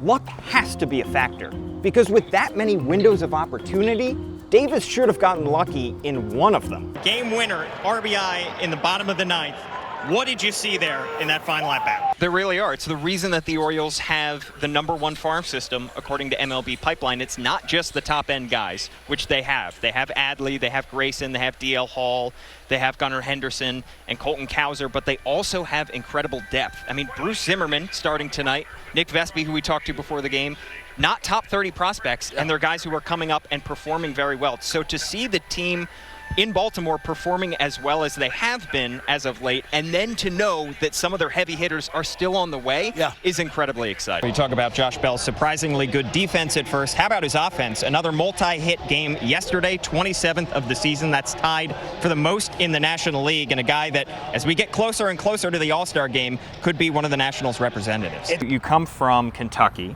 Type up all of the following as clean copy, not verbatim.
luck has to be a factor, because with that many windows of opportunity, Davis should have gotten lucky in one of them. Game winner, RBI in the bottom of the ninth. What did you see there in that final at-bat? There really are. It's the reason that the Orioles have the #1 farm system, according to MLB Pipeline. It's not just the top-end guys, which they have. They have Adley, they have Grayson, they have DL Hall, they have Gunnar Henderson and Colton Cowser, but they also have incredible depth. I mean, Bruce Zimmerman starting tonight, Nick Vespi, who we talked to before the game, not top 30 prospects, and they're guys who are coming up and performing very well. So to see the team in Baltimore performing as well as they have been as of late, and then to know that some of their heavy hitters are still on the way is incredibly exciting. You talk about Josh Bell's surprisingly good defense at first. How about his offense? Another multi-hit game yesterday, 27th of the season. That's tied for the most in the National League, and a guy that, as we get closer and closer to the All-Star game, could be one of the Nationals' representatives. You come from Kentucky.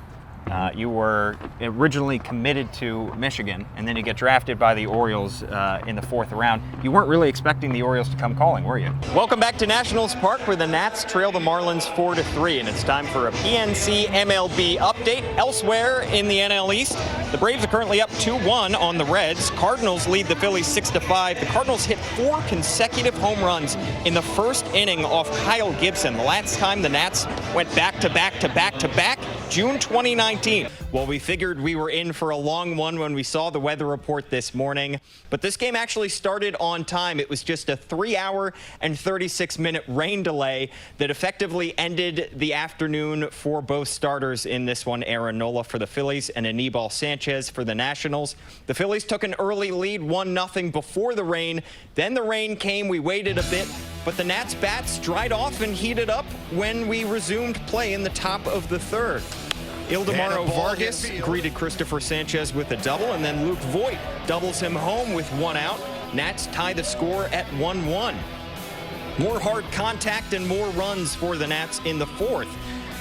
You were originally committed to Michigan, and then you get drafted by the Orioles in the 4th round. You weren't really expecting the Orioles to come calling, were you? Welcome back to Nationals Park, where the Nats trail the Marlins 4-3, and it's time for a PNC MLB update. Elsewhere in the NL East, the Braves are currently up 2-1 on the Reds. Cardinals lead the Phillies 6-5. The Cardinals hit 4 consecutive home runs in the first inning off Kyle Gibson. The last time the Nats went back-to-back, June 2019. Well, we figured we were in for a long one when we saw the weather report this morning, but this game actually started on time. It was just a 3-hour and 36-minute rain delay that effectively ended the afternoon for both starters in this one. Aaron Nola for the Phillies and Anibal Sanchez for the Nationals. The Phillies took an early lead, 1-0 before the rain. Then the rain came, we waited a bit, but the Nats' bats dried off and heated up when we resumed play in the top of the 3rd. Ildemaro Vargas greeted Christopher Sanchez with a double, and then Luke Voit doubles him home with 1 out. Nats tie the score at 1-1. More hard contact and more runs for the Nats in the 4th.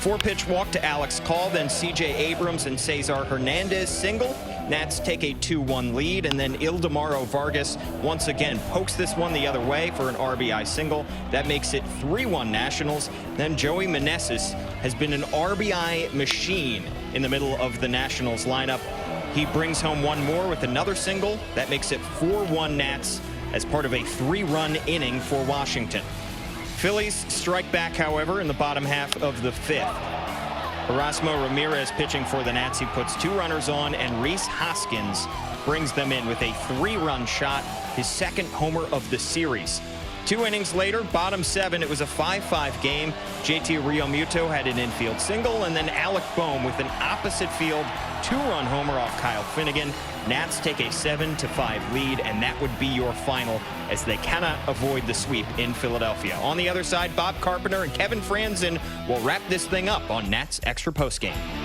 4-pitch walk to Alex Call, then C.J. Abrams and Cesar Hernandez single. Nats take a 2-1 lead, and then Ildemaro Vargas once again pokes this one the other way for an RBI single. That makes it 3-1 Nationals. Then Joey Meneses has been an RBI machine in the middle of the Nationals lineup. He brings home one more with another single. That makes it 4-1 Nats as part of a 3-run inning for Washington. Phillies strike back, however, in the bottom half of the 5th. Erasmo Ramirez pitching for the Nats. He puts 2 runners on, and Rhys Hoskins brings them in with a 3-run shot, his 2nd homer of the series. 2 innings later, bottom 7, it was a 5-5 game. JT Realmuto had an infield single, and then Alec Bohm with an opposite field 2-run homer off Kyle Finnegan. Nats take a 7-5 lead, and that would be your final, as they cannot avoid the sweep in Philadelphia. On the other side, Bob Carpenter and Kevin Franzen will wrap this thing up on Nats Extra Postgame.